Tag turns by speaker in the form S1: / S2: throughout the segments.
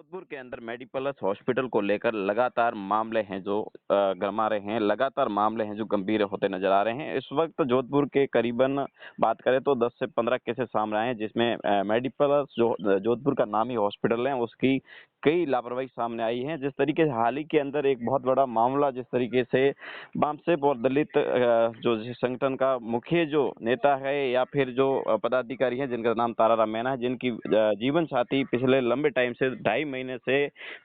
S1: जोधपुर के अंदर मेडिप्लस हॉस्पिटल को लेकर लगातार मामले हैं जो गरमा रहे हैं, लगातार मामले हैं जो गंभीर होते नजर आ रहे हैं। इस वक्त जोधपुर के करीबन बात करें तो 10 से 15 केसेस सामने आए हैं, जिसमें मेडिप्लस जो जोधपुर का नामी हॉस्पिटल है उसकी कई लापरवाही सामने आई है। जिस तरीके से हाल ही के अंदर एक बहुत बड़ा मामला, जिस तरीके से बामसेप और दलित जो संगठन का मुख्य जो नेता है या फिर जो पदाधिकारी है जिनका नाम ताराराम मीणा है, जिनकी जीवन साथी पिछले लंबे टाइम से 2.5 महीने से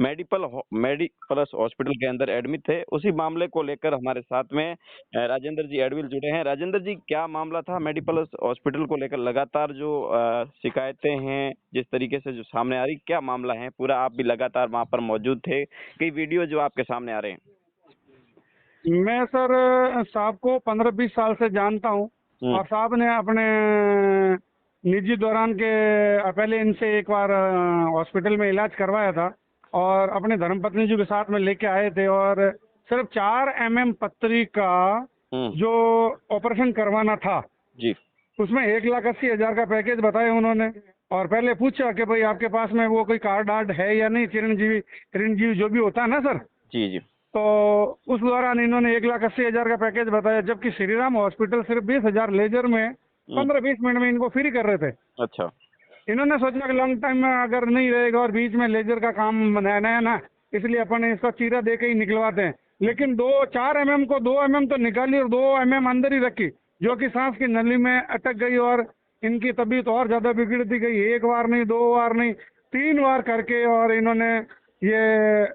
S1: मेडिप्लस हॉस्पिटल के अंदर एडमिट थे, उसी मामले को लेकर हमारे साथ में राजेंद्र जी एडविल जुड़े हैं। राजेंद्र जी, क्या मामला था मेडिप्लस हॉस्पिटल को लेकर? लगातार जो शिकायतें हैं जिस तरीके से जो सामने आ रही, क्या मामला है पूरा? आप भी लगातार वहां पर मौजूद थे, कई वीडियो जो आपके सामने आ रहे हैं।
S2: मैं सर साहब को 15-20 साल से जानता हूँ और साहब ने अपने निजी दौरान के पहले इनसे एक बार हॉस्पिटल में इलाज करवाया था और अपने धर्मपत्नी जी के साथ में लेके आए थे और सिर्फ 4 mm पत्थरी का जो ऑपरेशन करवाना था
S1: जी,
S2: उसमें 1,80,000 का पैकेज बताया उन्होंने। और पहले पूछा कि भाई आपके पास में वो कोई कार्ड आर्ड है या नहीं, चिरंजीवी जो भी होता है ना सर।
S1: जी, जी।
S2: तो उस दौरान इन्होंने 1,80,000 का पैकेज बताया, जबकि श्रीराम हॉस्पिटल सिर्फ 20,000 लेजर में 15-20 मिनट में इनको फ्री कर रहे थे।
S1: अच्छा।
S2: इन्होंने सोचा कि लॉन्ग टाइम में अगर नहीं रहेगा और बीच में लेजर का काम नया नया ना, इसलिए अपन इसका चीरा दे के ही निकलवाते हैं। लेकिन 4 mm को 2 mm तो निकाली और 2 mm अंदर ही रखी, जो कि सांस की नली में अटक गई और इनकी तबीयत और ज्यादा बिगड़ती गई। एक बार नहीं, 2 बार नहीं, 3 बार करके और इन्होंने ये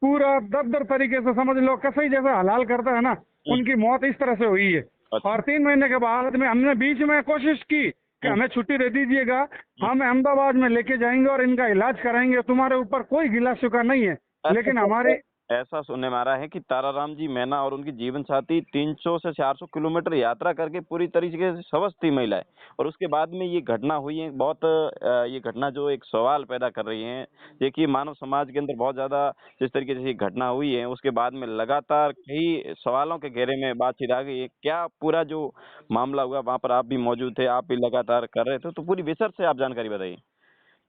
S2: पूरा दर तरीके से, समझ लो कसाई जैसा हलाल करता है ना, उनकी मौत इस तरह से हुई है।
S1: अच्छा।
S2: और 3 महीने के बाद में हमने बीच में कोशिश की कि हमें छुट्टी दे दीजिएगा, हम अहमदाबाद में लेके जाएंगे और इनका इलाज कराएंगे, तुम्हारे ऊपर कोई गिला शिकवा नहीं है। लेकिन हमारे
S1: ऐसा सुनने में आ रहा है कि ताराराम जी मीणा और उनकी जीवन साथी 300 से 400 किलोमीटर यात्रा करके पूरी तरीके से स्वस्थ थी महिलाएं, और उसके बाद में ये घटना हुई है। बहुत ये घटना जो एक सवाल पैदा कर रही है। देखिए, मानव समाज के अंदर बहुत ज्यादा जिस तरीके से ये घटना हुई है, उसके बाद में लगातार कई सवालों के घेरे में बातचीत आ गई है। क्या पूरा जो मामला हुआ वहां पर आप भी मौजूद थे, आप भी लगातार कर रहे थे, तो पूरी विस्तार से आप जानकारी बताइए।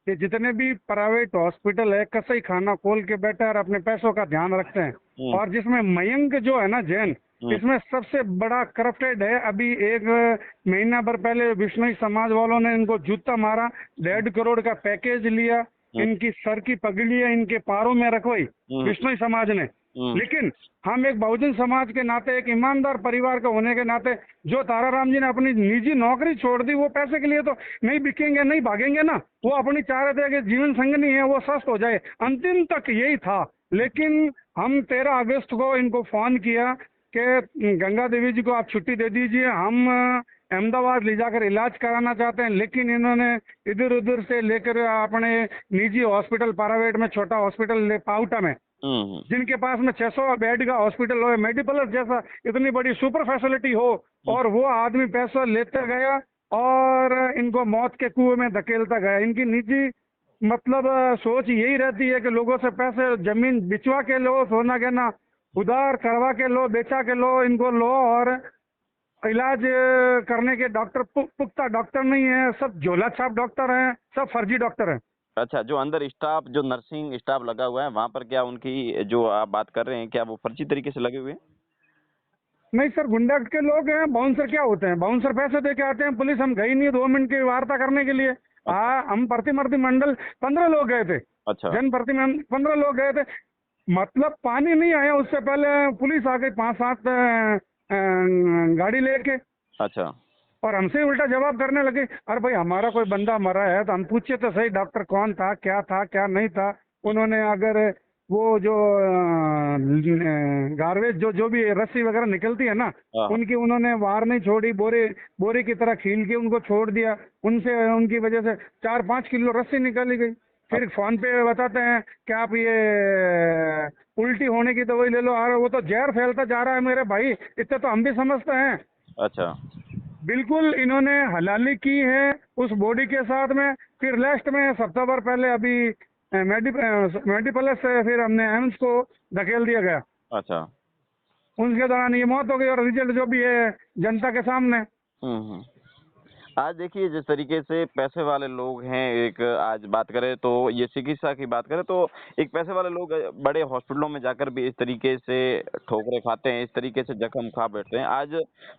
S2: कि जितने भी प्राइवेट हॉस्पिटल है कसाई खाना खोल के बैठे और अपने पैसों का ध्यान रखते हैं। और जिसमें मयंक जो है ना जैन, इसमें सबसे बड़ा करप्टेड है। अभी 1 महीना भर पहले विष्णु समाज वालों ने इनको जूता मारा, 1.5 करोड़ का पैकेज लिया, इनकी सर की पगड़ियां इनके पैरों में रखवाई विष्णु समाज ने। लेकिन हम एक बहुजन समाज के नाते, एक ईमानदार परिवार के होने के नाते, जो ताराराम जी ने अपनी निजी नौकरी छोड़ दी, वो पैसे के लिए तो नहीं बिकेंगे, नहीं भागेंगे ना। वो अपनी चाह रहे थे कि जीवन संगनी है वो स्वस्थ हो जाए, अंतिम तक यही था। लेकिन हम 13 अगस्त को इनको फोन किया कि गंगा देवी जी को आप छुट्टी दे दीजिए, हम अहमदाबाद ले जाकर इलाज कराना चाहते हैं। लेकिन इन्होंने इधर उधर से लेकर अपने निजी हॉस्पिटल, प्राइवेट में छोटा हॉस्पिटल पाउटा में, जिनके पास में 600 बेड का हॉस्पिटल हो, मेडिप्लस जैसा इतनी बड़ी सुपर फैसिलिटी हो, और वो आदमी पैसा लेते गया और इनको मौत के कुएं में धकेलता गया। इनकी निजी मतलब सोच यही रहती है कि लोगों से पैसे, जमीन बिचवा के लो, सोना गहना उधार करवा के लो, बेचा के लो, इनको लो, और इलाज करने के डॉक्टर पुख्ता डॉक्टर नहीं है, सब झोला छाप डॉक्टर हैं, सब फर्जी डॉक्टर हैं।
S1: अच्छा, जो अंदर स्टाफ, जो नर्सिंग स्टाफ लगा हुआ है वहां पर, क्या उनकी जो आप बात कर रहे हैं, क्या वो फर्जी तरीके से लगे हुए हैं?
S2: नहीं सर, गुंडा के लोग हैं। बाउंसर क्या होते हैं? बाउंसर पैसे दे के आते हैं। पुलिस हम गई नहीं 2 मिनट की वार्ता करने के लिए। हम प्रतिमूर्ति मंडल 15 लोग गए थे।
S1: अच्छा।
S2: जन प्रति 15 लोग गए थे। मतलब पानी नहीं आया उससे पहले पुलिस आ गई 5-7 गाड़ी लेके।
S1: अच्छा।
S2: और हमसे उल्टा जवाब करने लगे, अरे भाई हमारा कोई बंदा मरा है तो हम पूछे तो सही डॉक्टर कौन था क्या नहीं था। उन्होंने अगर वो जो गार्बेज जो भी रस्सी वगैरह निकलती है ना, उनकी उन्होंने वार नहीं छोड़ी, बोरे की तरह खील के उनको छोड़ दिया। उनसे उनकी वजह से 4-5 किलो रस्सी निकाली गई। फिर फोन पे बताते हैं कि आप ये उल्टी होने की दवाई ले लो। अरे वो तो जहर फैलता जा रहा है मेरे भाई, इतने तो हम भी समझते हैं।
S1: अच्छा।
S2: बिल्कुल इन्होंने हलाली की है उस बॉडी के साथ में। फिर लास्ट में सप्ताह भर पहले अभी मेडिप्लस से फिर हमने एम्स को धकेल दिया गया।
S1: अच्छा।
S2: उनके दौरान ये मौत हो गई और रिजल्ट जो भी है जनता के सामने।
S1: आज देखिए जिस तरीके से पैसे वाले लोग हैं, एक आज बात करें तो ये चिकित्सा की बात करें तो एक पैसे वाले लोग बड़े हॉस्पिटलों में जाकर भी इस तरीके से ठोकरें खाते हैं, इस तरीके से जख्म खा बैठते हैं। आज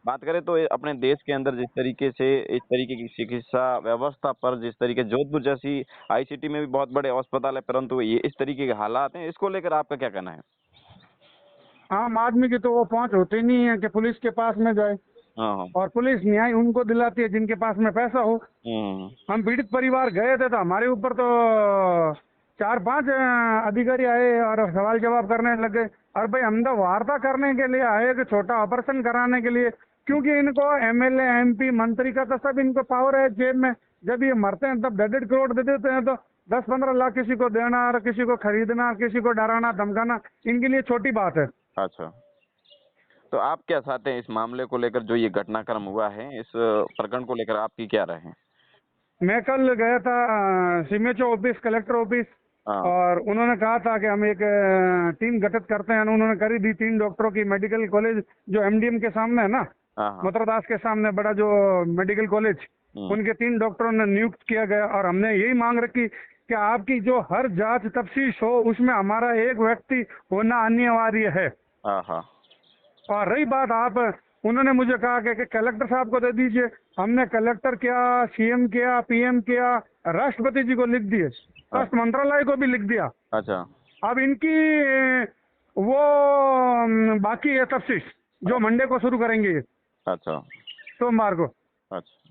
S1: बात करें तो अपने देश के अंदर जिस तरीके से इस तरीके की चिकित्सा व्यवस्था पर जिस तरीके जोधपुर जैसी आईसीटी में भी बहुत बड़े अस्पताल है, परंतु ये इस तरीके के हालात हैं, इसको लेकर आपका क्या कहना है?
S2: आम आदमी की तो वो पहुंच होती नहीं है कि पुलिस के पास में जाए,
S1: हाँ, हाँ।
S2: और पुलिस न्याय उनको दिलाती है जिनके पास में पैसा हो।
S1: हुँ,
S2: हम पीड़ित परिवार गए थे तो हमारे ऊपर तो 4-5 अधिकारी आए और सवाल जवाब करने लग गए। और भाई हम तो वार्ता करने के लिए आए कि छोटा ऑपरेशन कराने के लिए, क्योंकि इनको एमएलए एमपी मंत्री का तो सब इनको पावर है जेब में। जब ये मरते हैं तब 1.5 करोड़ दे देते हैं, तो 10-15 लाख किसी को देना और किसी को खरीदना, किसी को डराना धमकाना इनके लिए छोटी बात है।
S1: अच्छा। तो आप क्या चाहते हैं इस मामले को लेकर, जो ये घटनाक्रम हुआ है, इस प्रकरण को लेकर आपकी क्या राय है?
S2: मैं कल गया था सीएमएचओ ऑफिस, कलेक्टर ऑफिस,
S1: हाँ,
S2: और उन्होंने कहा था कि हम एक टीम गठित करते हैं। उन्होंने करी दी 3 डॉक्टरों की, मेडिकल कॉलेज जो एमडीएम के सामने है ना,
S1: हाँ, हाँ।
S2: मथुरादास के सामने बड़ा जो मेडिकल कॉलेज, उनके 3 डॉक्टरों ने नियुक्त किया गया। और हमने यही मांग रखी कि आपकी जो हर जांच तफ्तीश हो उसमें हमारा एक व्यक्ति होना अनिवार्य है।
S1: हाँ, हाँ।
S2: और रही बात आप, उन्होंने मुझे कहा कि कलेक्टर साहब को दे दीजिए। हमने कलेक्टर किया, सीएम किया, पीएम किया, राष्ट्रपति जी को लिख दिए, स्वास्थ्य मंत्रालय को भी लिख दिया।
S1: अच्छा,
S2: अब इनकी वो बाकी है तफ्तीश, जो मंडे को शुरू करेंगे ये,
S1: अच्छा,
S2: सोमवार को।
S1: अच्छा।